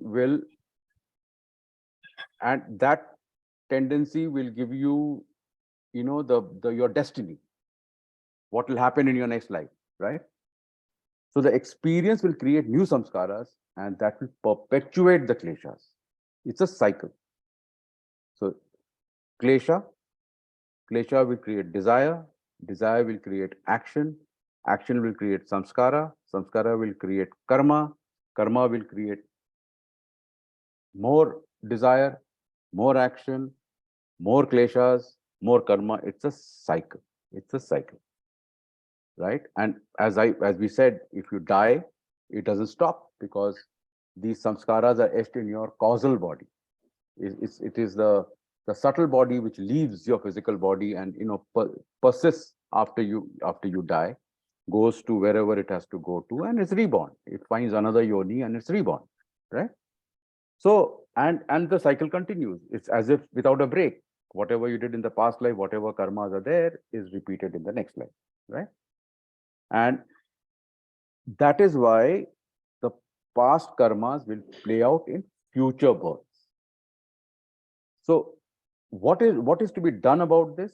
will, and that tendency will give you, your destiny, what will happen in your next life, right? So the experience will create new samskaras, and that will perpetuate the kleshas. It's a cycle. So klesha, klesha will create desire, desire will create action, action will create samskara, samskara will create karma, karma will create more desire, more action, more kleshas, more karma. It's a cycle. It's a cycle, right? And as we said, if you die, it doesn't stop, because these samskaras are etched in your causal body. It is the subtle body which leaves your physical body and persists after you die, goes to wherever it has to go to, and it's reborn. It finds another yoni and it's reborn, right? So and the cycle continues. It's as if without a break. Whatever you did in the past life, whatever karmas are there, is repeated in the next life, right? And that is why the past karmas will play out in future births. So what is to be done about this?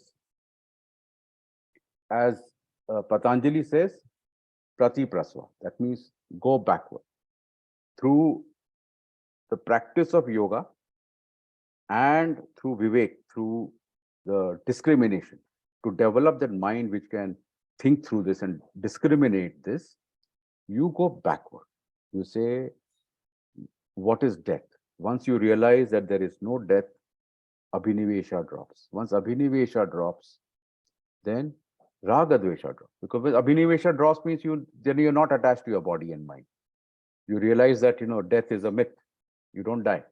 As Patanjali says, prati prasva. That means go backward through the practice of yoga and through vivek, through the discrimination, to develop that mind which can think through this and discriminate this. You go backward. You say, what is death? Once you realize that there is no death, abhinivesha drops. Once abhinivesha drops, then raga dvesha drops. Because when abhinivesha drops means then you're not attached to your body and mind. You realize that death is a myth. You don't die.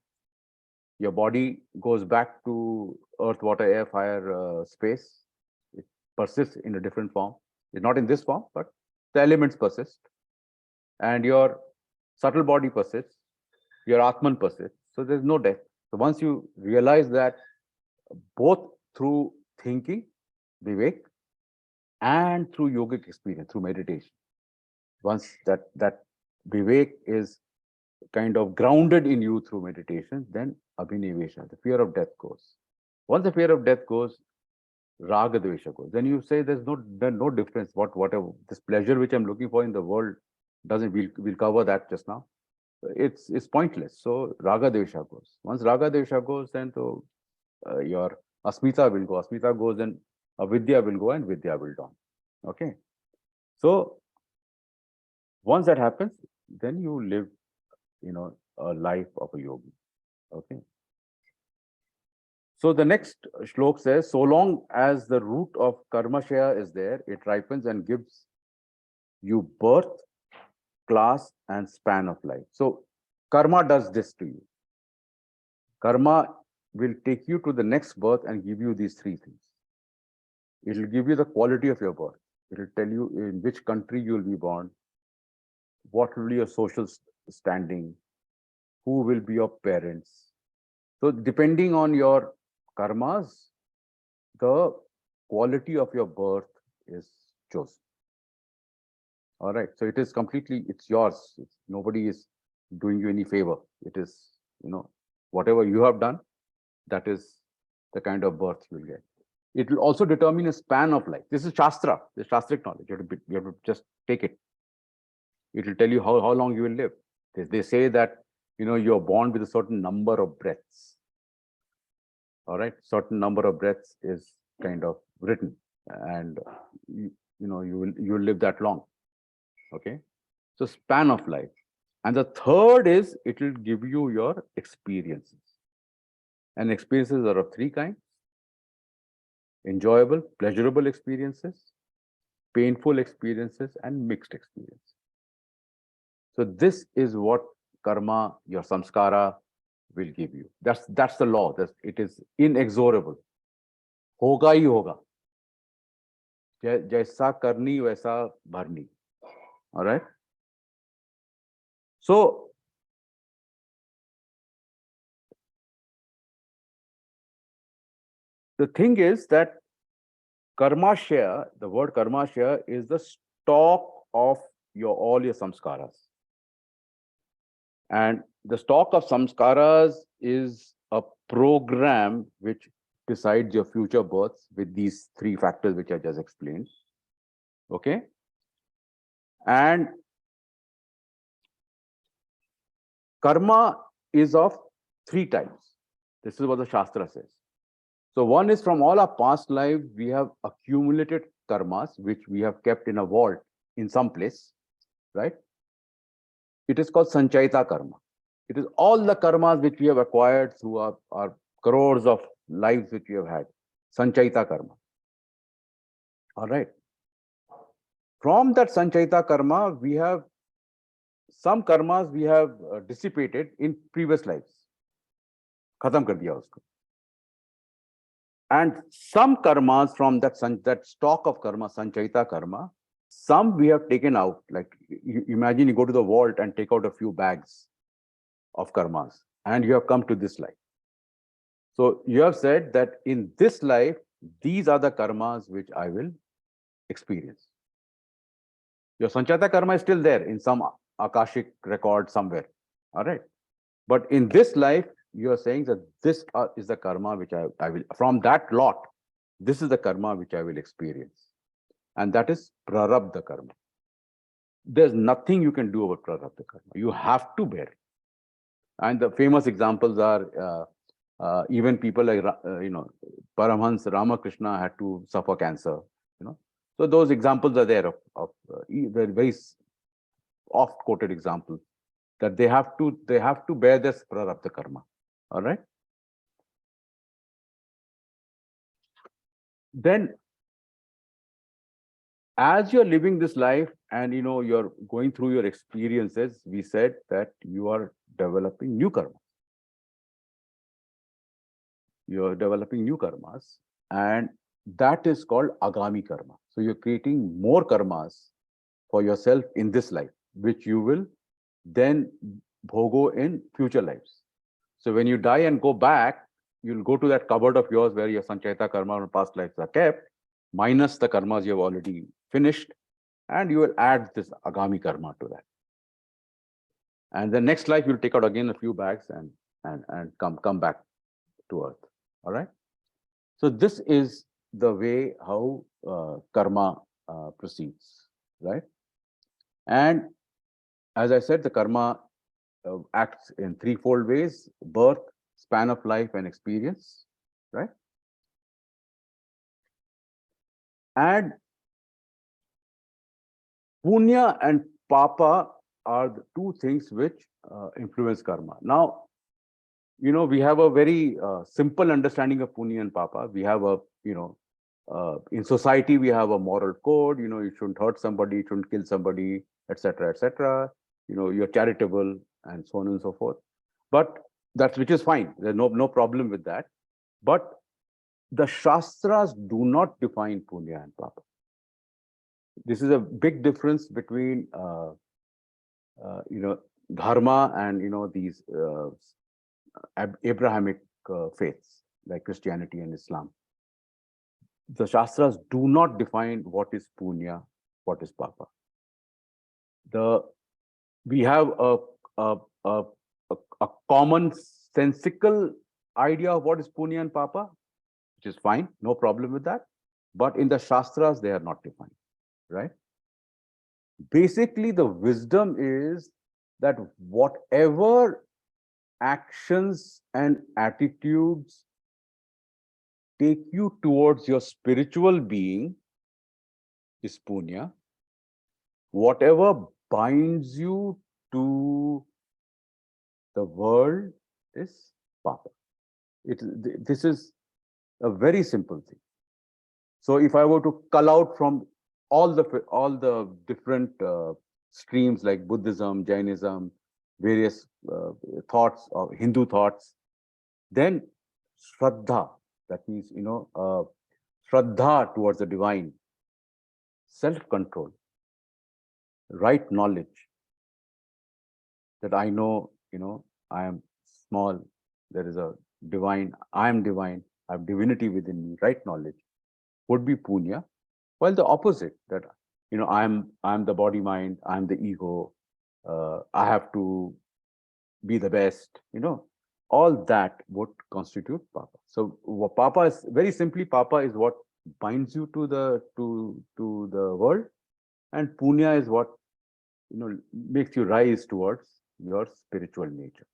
Your body goes back to earth, water, air, fire, space. It persists in a different form. It's not in this form, but the elements persist. And your subtle body persists. Your Atman persists. So there's no death. So once you realize that, both through thinking, vivek, and through yogic experience, through meditation, once that vivek is kind of grounded in you through meditation, then abhinivesha, the fear of death, goes. Once the fear of death goes, raga dvesha goes. Then you say there's no difference. Whatever this pleasure which I'm looking for in the world doesn't. We'll cover that just now. It's pointless. So raga dvesha goes. Once raga dvesha goes, then to your asmita will go. Asmita goes, then avidya will go, and vidya will dawn. Okay. So once that happens, then you live, a life of a yogi. Okay. So the next shlok says, so long as the root of karmashaya is there, it ripens and gives you birth, class, and span of life. So karma does this to you. Karma will take you to the next birth and give you these three things. It will give you the quality of your birth. It will tell you in which country you will be born, what will be your social standing, who will be your parents. So depending on your karmas, the quality of your birth is chosen. All right. So it is completely, it's yours. Nobody is doing you any favor. It is, whatever you have done, that is the kind of birth you will get. It will also determine a span of life. This is Shastra, the Shastric knowledge. You have to just take it. It will tell you how long you will live. They say that, you're born with a certain number of breaths. All right. Certain number of breaths is kind of written, and you will live that long. Okay. So span of life. And the third is, it will give you your experiences. And experiences are of three kinds: enjoyable, pleasurable experiences, painful experiences, and mixed experiences. So this is what karma, your samskara, will give you. That's the law. It is inexorable. Hoga hi hoga. Jaisa karni, vaisa bharni. All right. So the thing is that karmashaya, the word karmashaya, is the stock of all your samskaras. And the stock of samskaras is a program which decides your future births with these three factors which I just explained. Okay. And karma is of three types. This is what the Shastra says. So one is from all our past lives, we have accumulated karmas, which we have kept in a vault in some place, right? It is called Sanchayita karma. It is all the karmas which we have acquired through our crores of lives which we have had. Sanchayita karma. All right. From that Sanchayita karma, we have some karmas we have dissipated in previous lives. Khatam kar diya usko. And some karmas from that stock of karma, Sanchayita karma, some we have taken out. Like imagine you go to the vault and take out a few bags of karmas, and you have come to this life. So you have said that in this life, these are the karmas which I will experience. Your Sanchayita karma is still there in some Akashic record somewhere. All right. But in this life, you are saying that this is the karma which I will, from that lot, this is the karma which I will experience. And that is prarabdha karma. There's nothing you can do about prarabdha karma. You have to bear it. And the famous examples are even people like, Paramhans Ramakrishna had to suffer cancer, So those examples are there of very oft-quoted examples that they have to bear this prarabdha karma. All right. Then, as you're living this life and you're going through your experiences, we said that you are developing new karma. You're developing new karmas, and that is called agami karma. So you're creating more karmas for yourself in this life, which you will then bhogo in future lives. So when you die and go back, you'll go to that cupboard of yours where your Sanchayita karma and past lives are kept, minus the karmas you have already finished, and you will add this agami karma to that. And the next life, you'll take out again a few bags and come back to earth. All right. So this is the way how karma proceeds, right? And as I said, the karma acts in threefold ways: birth, span of life, and experience, right? And punya and papa are the two things which influence karma. Now, we have a very simple understanding of punya and papa. We have in society, we have a moral code. You shouldn't hurt somebody, you shouldn't kill somebody, etc., etc. You're charitable and so on and so forth. But which is fine. There's no problem with that. But the Shastras do not define punya and papa. This is a big difference between dharma and these Abrahamic faiths like Christianity and Islam. The Shastras do not define what is punya, what is papa. We have a common sensical idea of what is punya and papa, which is fine, no problem with that. But in the Shastras, they are not defined, right? Basically, the wisdom is that whatever actions and attitudes take you towards your spiritual being is punya. Whatever binds you to the world is papa. This is a very simple thing. So if I were to cull out from all the different streams like Buddhism, Jainism, various thoughts or Hindu thoughts, then Shraddha, that means Shraddha towards the divine, self-control, right knowledge, that I know, I am small, there is a divine, I am divine, I have divinity within me, right knowledge, would be punya. While the opposite, that I'm the body mind, I'm the ego, I have to be the best, all that would constitute papa. So papa is, very simply, papa is what binds you to the world, and punya is what makes you rise towards your spiritual nature.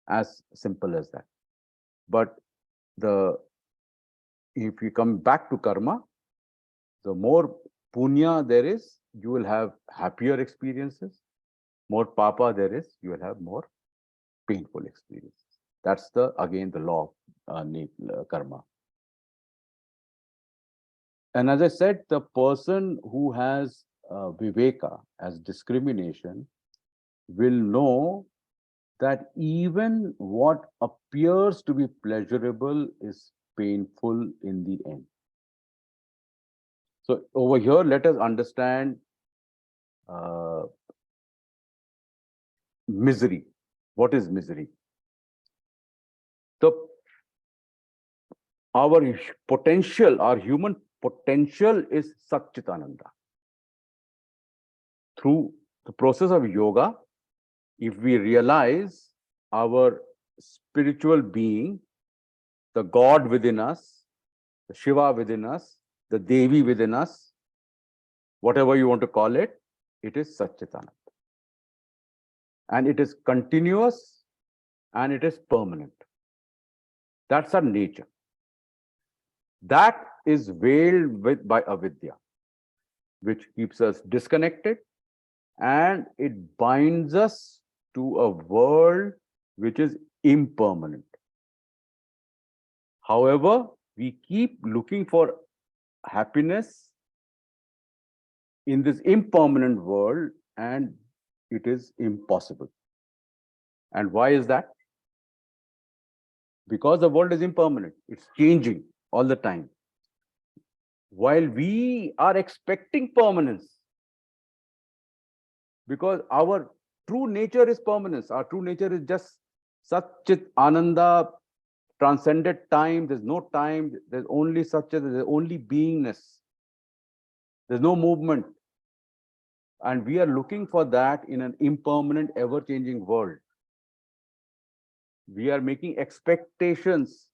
As simple as that. But if you come back to karma, the more punya there is, you will have happier experiences. More papa there is, you will have more painful experiences. That's again the law of karma. And as I said, the person who has viveka, as discrimination, will know that even what appears to be pleasurable is painful in the end. So over here, let us understand misery. What is misery? Our potential, our human potential is Satchitananda. Through the process of yoga, if we realize our spiritual being, the God within us, the Shiva within us, the Devi within us, whatever you want to call it, it is Satchitananda. And it is continuous and it is permanent. That's our nature. That is veiled by avidya, which keeps us disconnected, and it binds us to a world which is impermanent. However, we keep looking for happiness in this impermanent world, and it is impossible. And why is that? Because the world is impermanent. It's changing all the time. While we are expecting permanence, because our true nature is permanence. Our true nature is just Satchit Ananda, transcended time. There's no time. There's only Satchit. There's only beingness. There's no movement. And we are looking for that in an impermanent, ever-changing world. We are making expectations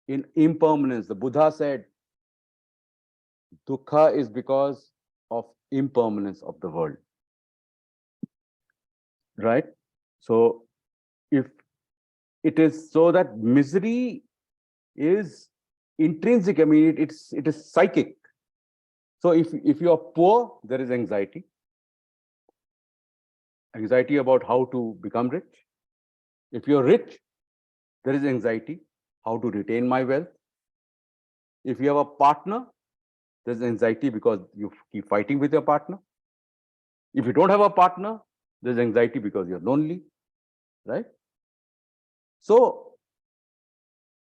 in impermanence. The Buddha said, dukkha is because of impermanence of the world. Right? So if it is so that misery is intrinsic, I mean, it is psychic. So if you are poor, there is anxiety. Anxiety about how to become rich. If you're rich, there is anxiety, how to retain my wealth. If you have a partner, there's anxiety because you keep fighting with your partner. If you don't have a partner, there's anxiety because you're lonely, right? So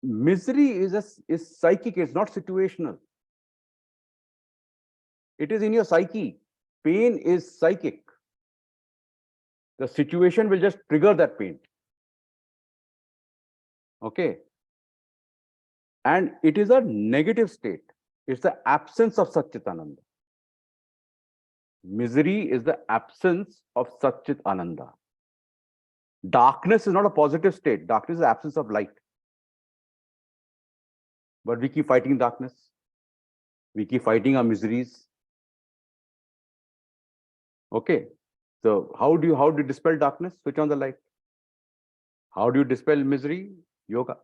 misery is psychic, it's not situational. It is in your psyche. Pain is psychic. The situation will just trigger that pain. Okay. And it is a negative state. It's the absence of Satchitananda. Misery is the absence of Satchit Ananda. Darkness is not a positive state. Darkness is the absence of light. But we keep fighting darkness. We keep fighting our miseries. Okay. So how do you dispel darkness? Switch on the light. How do you dispel misery? Yoga.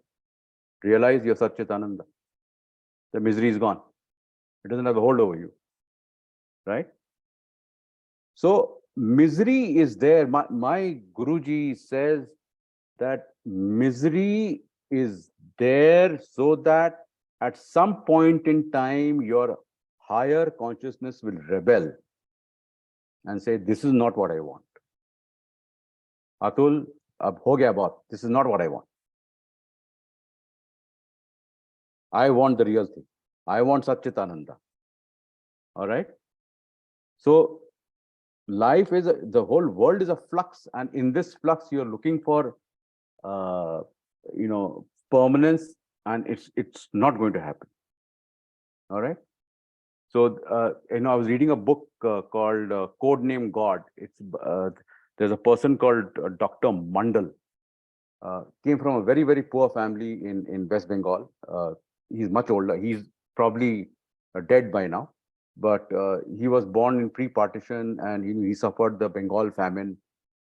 Realize you're Satchit Ananda. The misery is gone. It doesn't have a hold over you. Right? So misery is there. My Guruji says that misery is there so that at some point in time, your higher consciousness will rebel and say, this is not what I want. Atul, ab ho gaya baat. This is not what I want. I want the real thing. I want Satchitananda. All right. So life is the whole world is a flux, and in this flux, you're looking for, permanence, and it's not going to happen. All right. So I was reading a book called Code Name God. It's There's a person called Dr. Mandal, came from a very, very poor family in West Bengal. He's much older. He's probably dead by now, but he was born in pre-partition, and he suffered the Bengal famine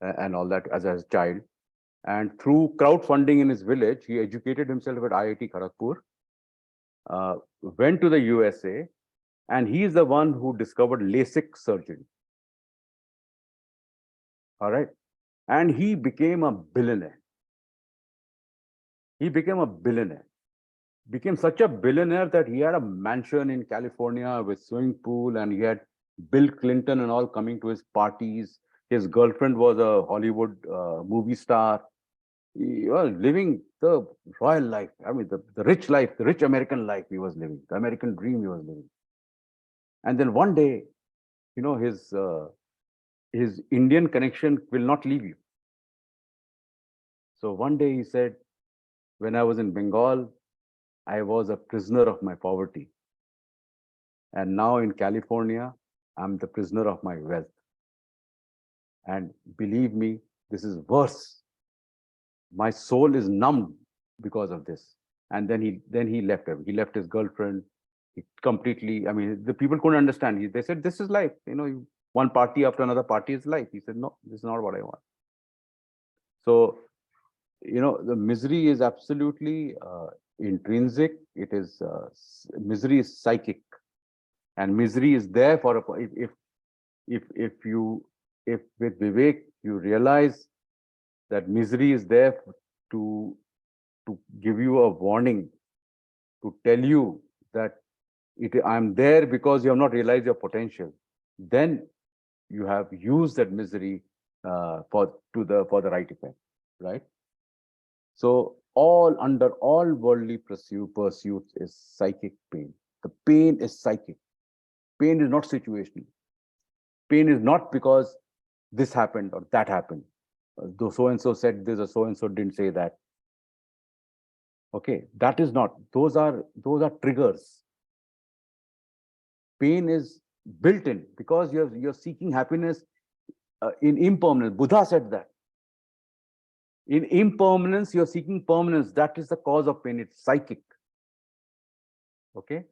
and all that as a child. And through crowdfunding in his village, he educated himself at IIT Kharagpur, went to the USA, and he is the one who discovered LASIK surgery. All right. And he became a billionaire. He became a billionaire. Became such a billionaire that he had a mansion in California with swimming pool, and he had Bill Clinton and all coming to his parties. His girlfriend was a Hollywood movie star. He was living the royal life. I mean, the rich life, the rich American life he was living, the American dream he was living. And then one day, his Indian connection will not leave you. So one day he said, when I was in Bengal, I was a prisoner of my poverty. And now in California, I'm the prisoner of my wealth. And believe me, this is worse. My soul is numbed because of this. And then he left him. He left his girlfriend. He completely, I mean, the people couldn't understand. They said, this is life. One party after another party is life. He said, no, this is not what I want. So, the misery is absolutely intrinsic. It is, misery is psychic. And misery is there for if with Vivek, you realize that misery is there to give you a warning, to tell you that I'm there because you have not realized your potential. Then you have used that misery for the right effect, right? So under all worldly pursuits is psychic pain. The pain is psychic. Pain is not situational. Pain is not because this happened or that happened. Though so and so said this or so and so didn't say that. Okay, that is not. Those are triggers. Pain is built in because you're seeking happiness in impermanence. Buddha said that. In impermanence, you're seeking permanence. That is the cause of pain. It's psychic. Okay,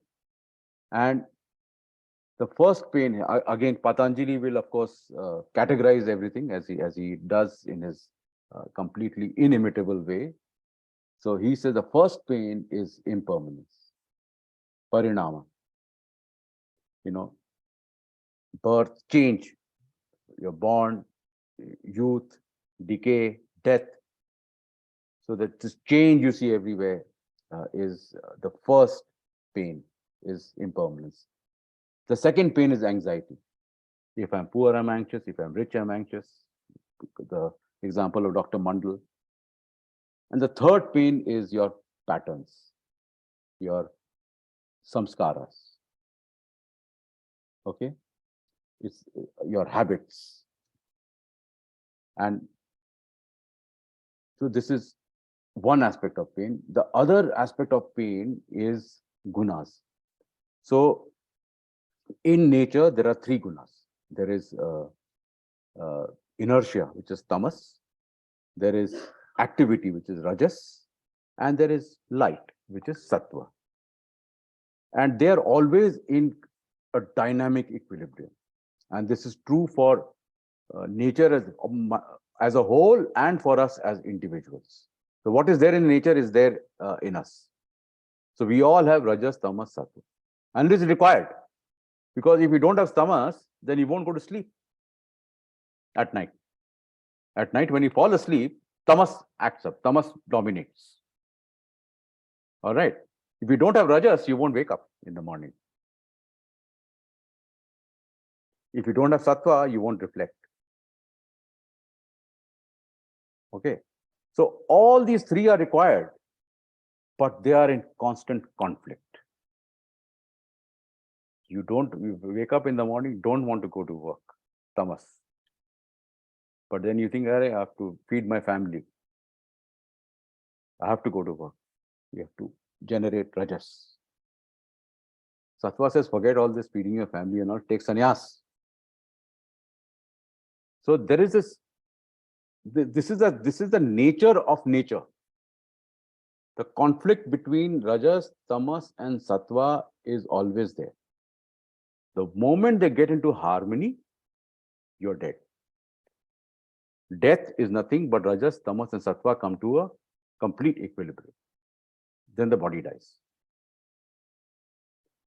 and the first pain, again, Patanjali will, of course, categorize everything as he does in his completely inimitable way. So he says the first pain is impermanence, parinama. Birth, change. You're born, youth, decay, death. So that this change you see everywhere is the first pain, is impermanence. The second pain is anxiety. If I'm poor, I'm anxious. If I'm rich, I'm anxious. The example of Dr. Mandal. And the third pain is your patterns, your samskaras. Okay? It's your habits. And so this is one aspect of pain. The other aspect of pain is gunas. So in nature, there are three gunas. There is inertia, which is tamas. There is activity, which is rajas. And there is light, which is sattva. And they are always in a dynamic equilibrium. And this is true for nature as a whole and for us as individuals. So what is there in nature is there in us. So we all have rajas, tamas, sattva. And this is required. Because if you don't have tamas, then you won't go to sleep at night. At night, when you fall asleep, tamas acts up, tamas dominates. All right. If you don't have rajas, you won't wake up in the morning. If you don't have sattva, you won't reflect. Okay. So all these three are required, but they are in constant conflict. You wake up in the morning, don't want to go to work, tamas. But then you think, I have to feed my family. I have to go to work. You have to generate rajas. Sattva says, forget all this feeding your family and all, take sannyas. So there is this this is the nature of nature. The conflict between rajas, tamas, and sattva is always there. The moment they get into harmony, you're dead. Death is nothing but rajas, tamas, and sattva come to a complete equilibrium. Then the body dies.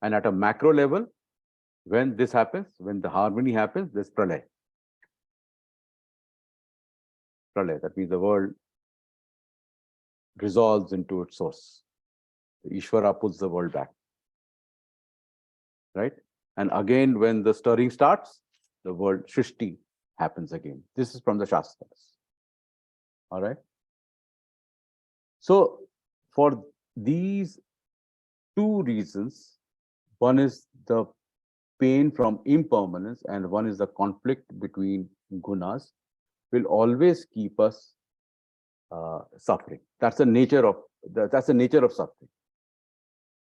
And at a macro level, when this happens, when the harmony happens, there's pralay. Pralay, that means the world resolves into its source. Ishvara pulls the world back. Right? And again, when the stirring starts, the world Shrishti happens again. This is from the Shastras. All right. So, for these two reasons, one is the pain from impermanence, and one is the conflict between gunas, will always keep us suffering. That's the nature of suffering.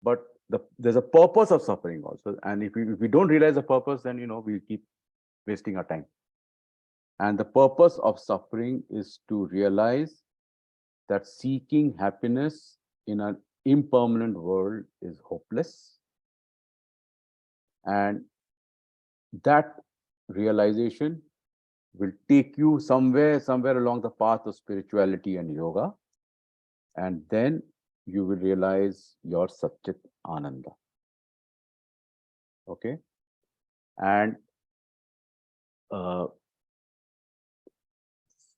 But there's a purpose of suffering also, and if we don't realize the purpose, then we keep wasting our time. And the purpose of suffering is to realize that seeking happiness in an impermanent world is hopeless, and that realization will take you somewhere along the path of spirituality and yoga, and then you will realize your Satchit Ananda. Okay? And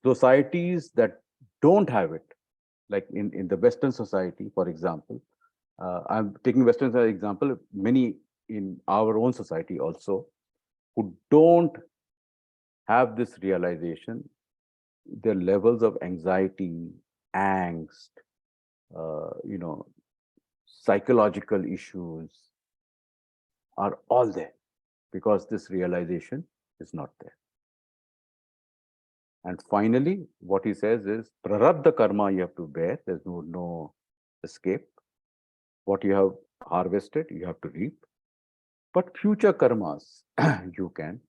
societies that don't have it, like in the Western society, for example, I'm taking Western as an example, many in our own society also, who don't have this realization, their levels of anxiety, angst, psychological issues are all there because this realization is not there. And finally, what he says is, prarabdha karma you have to bear. There's no escape. What you have harvested, you have to reap. But future karmas, you can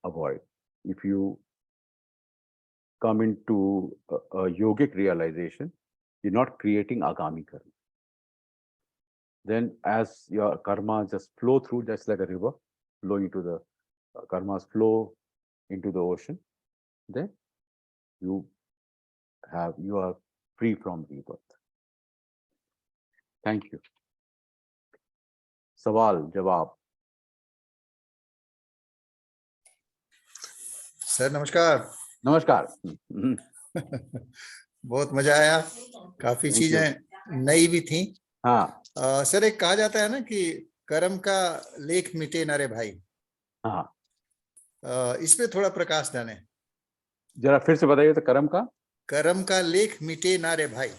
avoid. If you come into a yogic realization, you're not creating agami karma. Then as your karma just flow through, just like a river, flowing into the karmas flow into the ocean, then you are free from rebirth. Thank you. Sawal, jawab. Sir नमस्कार. नमस्कार. बहुत मजा आया, काफी चीजें नई भी थी. हाँ. सर एक कहा जाता है ना कि कर्म का लेख मिटे ना रे भाई. हाँ. इस पे थोड़ा प्रकाश डालें. जरा फिर से बताइए तो कर्म का लेख मिटे ना रे भाई,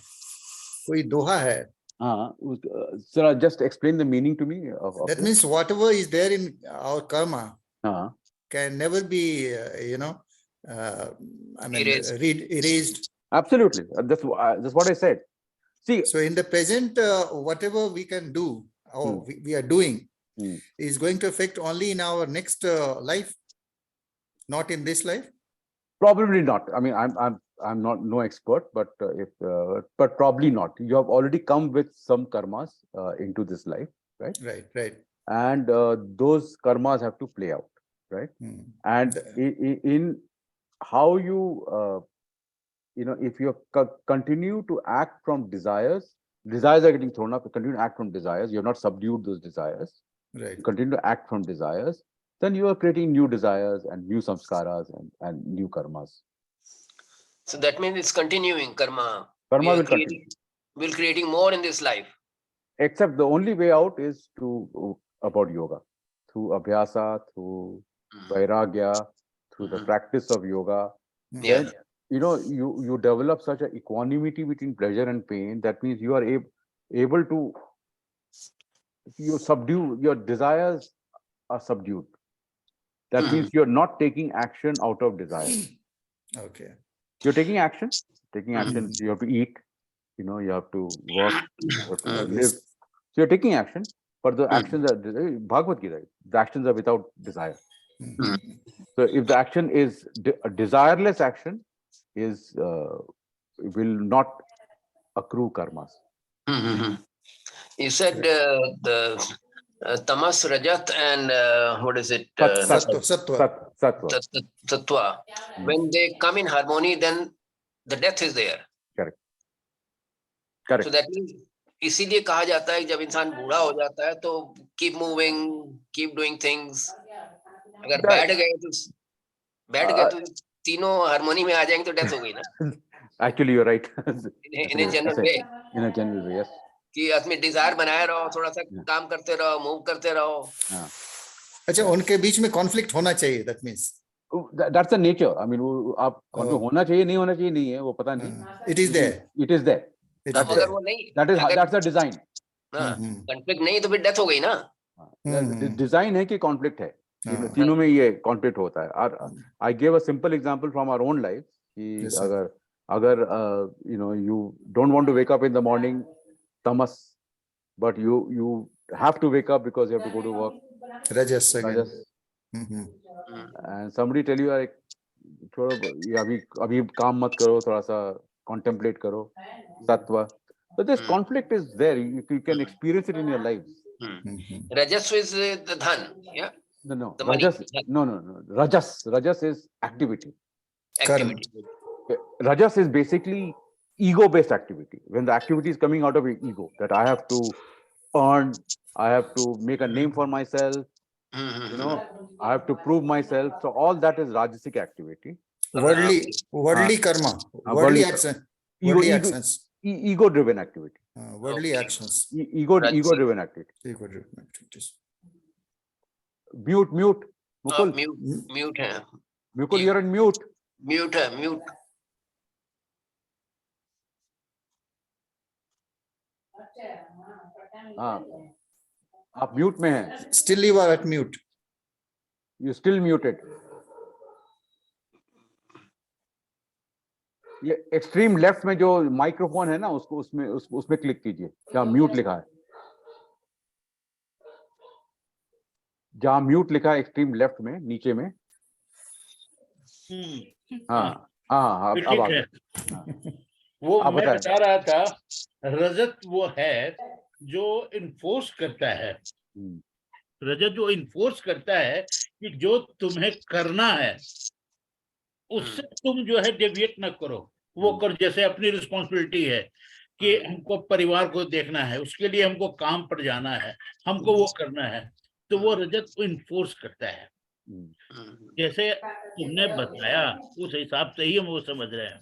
कोई दोहा है. हाँ. Sir, just explain the meaning to me. That means whatever is there in our karma can never be, erased. Absolutely. That's what I said. See. So in the present, whatever we can do or we are doing is going to affect only in our next life, not in this life. Probably not. I mean, I'm not no expert, but but probably not. You have already come with some karmas into this life, right? Right. And those karmas have to play out, right? And in how you, if you continue to act from desires are getting thrown up. You continue to act from desires. You have not subdued those desires. Right. You continue to act from desires. Then you are creating new desires and new samskaras and new karmas. So that means it's continuing karma. Karma will continue. We're creating more in this life. Except the only way out is about yoga, through abhyasa, through vairagya, through the practice of yoga. Yeah. Then, you develop such an equanimity between pleasure and pain. That means you are able to, you subdue, your desires are subdued. That means you're not taking action out of desire. Okay. You're taking action. You have to eat. You have to work. You have to live. So you're taking action, but the actions are Bhagavad Gita. The actions are without desire. So if the action is a desireless action, is will not accrue karmas. You said the tamas, rajat, and what is it? Sattva. Sattva. When they come in harmony, then the death is there. Correct. So Correct. that means इसीलिए कहा जाता है जब इंसान बूढ़ा हो जाता है तो keep moving, keep doing things. अगर बैठ गए तो तीनों हार्मोनी में आ जाएंगे तो डेथ हो गई ना. Actually, you're right. in a general way. In a general way, yes. कि आदमी डिजायर बनाए रहो, थोड़ा सा काम करते रहो, मूव करते रहो. अच्छा, उनके बीच में कॉन्फ्लिक्ट होना चाहिए. That means that's the nature. I mean, आप होना चाहिए नहीं होना चाहिए नहीं है वो पता नहीं. It is there. It is there. अगर वो नहीं, that's the design. कॉन्फ्लिक्ट नहीं तो फिर डेथ हो गई ना. डिजाइन है कि कॉन्फ्लिक्ट है. तीनों में ये कॉन्फ्लिक्ट होता है. और I give a simple example from our own life कि अगर you don't want to wake up in the morning, tamas, but you have to wake up because you have to go to work, rajas again. And somebody tell you like छोड़ो अभी काम मत करो, थोड़ा सा contemplate करो, sattva. So this conflict is there. You can experience it in your lives. Rajas is the dhan, yeah. No. The money. Rajas. No. Rajas is activity. Activity. Rajas is basically ego-based activity. When the activity is coming out of ego, that I have to earn, I have to make a name for myself, I have to prove myself. So all that is Rajasic activity. Worldly karma, worldly action, worldly actions. Ego-driven activity. Worldly actions. Ego-driven activity. Ego-driven activities. Mute. Mukul. Mute है. Mukul, you're on mute. Mute है, mute. आप mute में हैं. Still you are at mute. You still muted. ये extreme left में जो microphone है ना उसको उसमें क्लिक कीजिए जहां म्यूट लिखा है. जहां म्यूट लिखा है एक्सट्रीम लेफ्ट में नीचे में. हाँ अब आ गया. वो मैं बता रहा था, रजत वो है जो इन्फोर्स करता है. रजत जो इन्फोर्स करता है कि जो तुम्हें करना है उससे तुम जो है डेविएट न करो, वो कर. जैसे अपनी रिस्पॉन्सिबिलिटी है कि हमको परिवार को देखना है, उसके लिए हमको काम पर जाना है, हमको वो करना है, तो वो रजत को इन्फोर्स करता है. जैसे तुमने बताया उस हिसाब से ही हम वो समझ रहे हैं.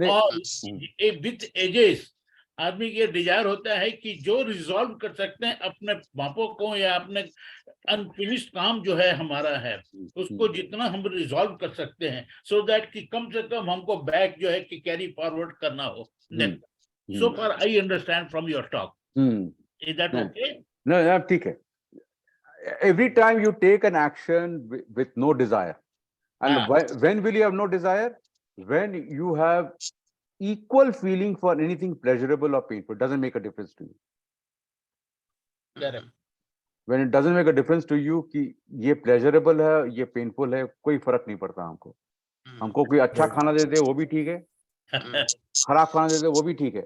और विथ एजेस आदमी के डिजायर होता है कि जो रिजॉल्व कर सकते हैं अपने पापों को या अपने अनफिनिश्ड काम जो है हमारा है उसको जितना हम रिजॉल्व कर सकते हैं, सो दैट कि कम से कम हमको बैक जो है कि कैरी फॉरवर्ड करना हो. So far I understand from your talk. Is that okay? No, ठीक है. Every time you take an action with no desire, and when will you have no desire? When you have equal feeling for anything pleasurable or painful. It doesn't make a difference to you. Correct. When it doesn't make a difference to you कि ये pleasurable है, ये painful है, कोई फर्क नहीं पड़ता हमको. हमको कोई अच्छा खाना दे दे वो भी ठीक है, खराब खाना दे दे वो भी ठीक है.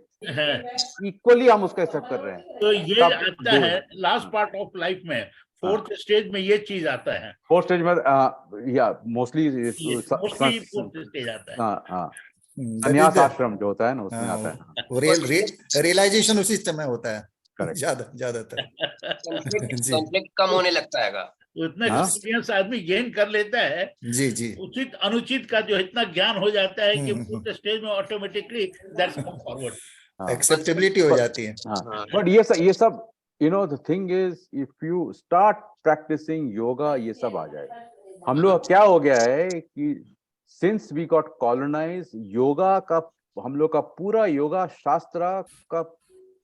Equally हम उसका एक्सेप्ट कर रहे हैं. तो ये आता है लास्ट पार्ट ऑफ लाइफ में, फोर्थ स्टेज में ये चीज आता है. फोर्थ स्टेज में या मोस्टली फोर्थ स्टेज आता है. संन्यास आश्रम जो होता है ना उसमें आता है. रियलाइजेशन उसी समय होता है. ज्यादातर कॉन्फ्लिक्ट कम होने लगता है. उतना एक्सपीरियंस आदमी गेन कर लेता है. जी उचित अनुचित का जो इतना ज्ञान हो जाता है कि फोर्थ स्टेज में automatically that's come forward, acceptability हो जाती है. बट ये सब the thing is, if you start practicing yoga, ये सब आ जाएगा. हम लोग क्या हो गया है कि since we got colonized, yoga का हम लोग का पूरा योगा शास्त्र का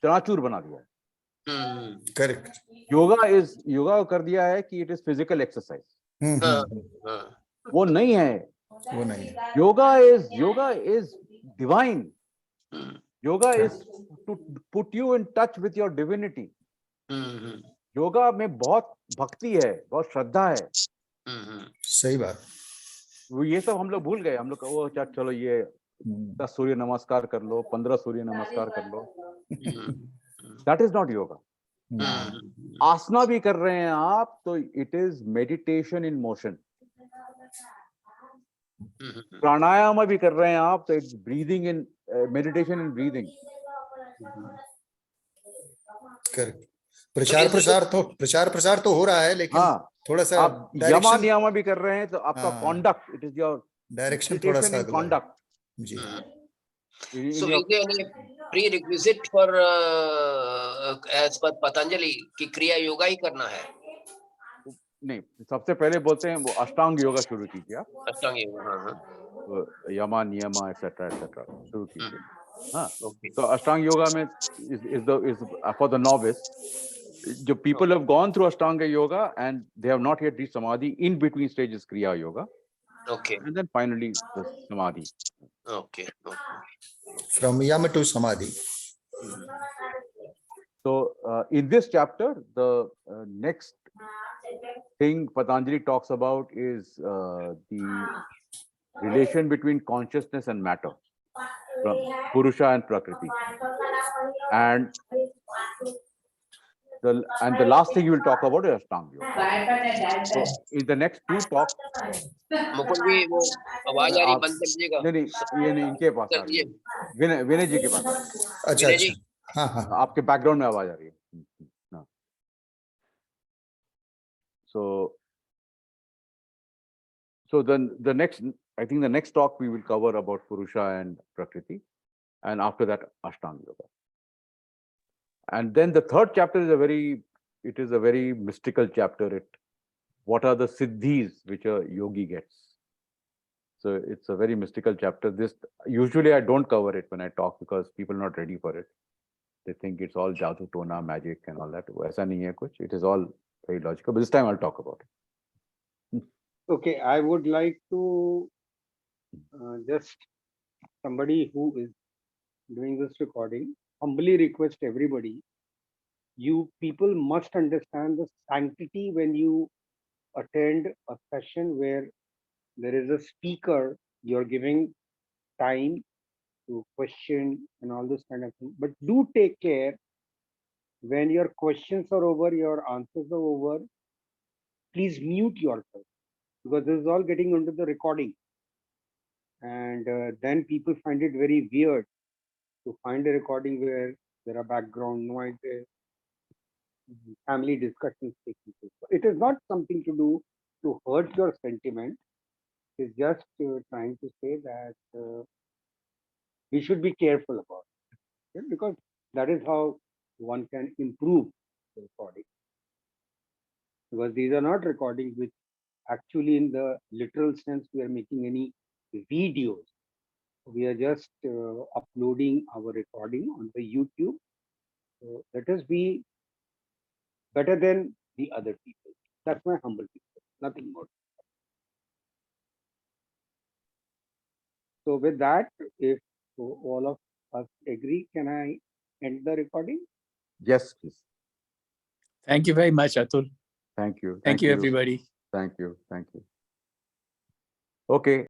चनाचूर बना दिया है. करेक्ट. योगा कर दिया है कि इट इज फिजिकल एक्सरसाइज. वो नहीं है. Yoga is divine. Yoga is to put you in touch with your divinity. Yoga में बहुत भक्ति है, बहुत श्रद्धा है. सही बात. वो ये सब हम लोग भूल गए. हम लोग वो चलो ये 10 सूर्य नमस्कार कर लो, 15 सूर्य नमस्कार कर लो. That is not yoga. आसना भी कर रहे हैं आप तो it is meditation in motion. प्राणायाम भी कर रहे हैं आप तो it's breathing in meditation in breathing. Correct. प्रचार प्रसार तो हो रहा है, लेकिन हाँ, थोड़ा सा आप यमा नियमा भी कर रहे हैं तो आपका conduct, it is your direction थोड़ा सा अगला है. conduct. Ji. So is there any prerequisite for as per Patanjali कि क्रिया योगा ही करना है? नहीं, सबसे पहले बोलते हैं वो अष्टांग योगा शुरू कीजिए आप. अष्टांग योगा. हाँ. यमा नियमा एक्सेट्रा शुरू कीजिए. हाँ. Okay. So Ashtanga Yoga में is for the novice. जो people have gone through Ashtanga Yoga and they have not yet reached Samadhi, in between stages Kriya Yoga. Okay. And then finally the Samadhi. Okay. From Yama to Samadhi. So in this chapter, the next thing Patanjali talks about is the relation between consciousness and matter, from Purusha and Prakriti. And the last thing you will talk about is Ashtanga Yoga. So in the next two talks, Mukul जी वो आवाज आ रही बंद कर दीजिएगा. नहीं ये नहीं, इनके पास आ रही है, विनय जी के पास आ रही है. अच्छा अच्छा. हाँ हाँ. आपके बैकग्राउंड में आवाज आ रही है. So then the next, I think the next talk we will cover about Purusha and Prakriti, and after that Ashtanga Yoga. And then the third chapter is a very mystical chapter. What are the siddhis which a yogi gets? So it's a very mystical chapter. This usually I don't cover it when I talk because people are not ready for it. They think it's all jadoo tona, magic and all that. Aisa nahi hai kuch. It is all very logical. But this time I'll talk about it. Okay, I would like to just somebody who is doing this recording humbly request everybody, you people must understand the sanctity when you attend a session where there is a speaker, you're giving time to question and all this kind of thing. But do take care when your questions are over, your answers are over, please mute yourself, because this is all getting into the recording. And then people find it very weird to find a recording where there are background noises, family discussions taking place. It is not something to do to hurt your sentiment. It's just trying to say that we should be careful about it, because that is how one can improve the recording. Because these are not recordings which actually in the literal sense we are making any videos. We are just uploading our recording on the YouTube. So let us be better than the other people. That's my humble picture, nothing more. So with that, if all of us agree, can I end the recording? Yes, please. Thank you very much, Atul. Thank you. Thank you, everybody. Thank you. Okay.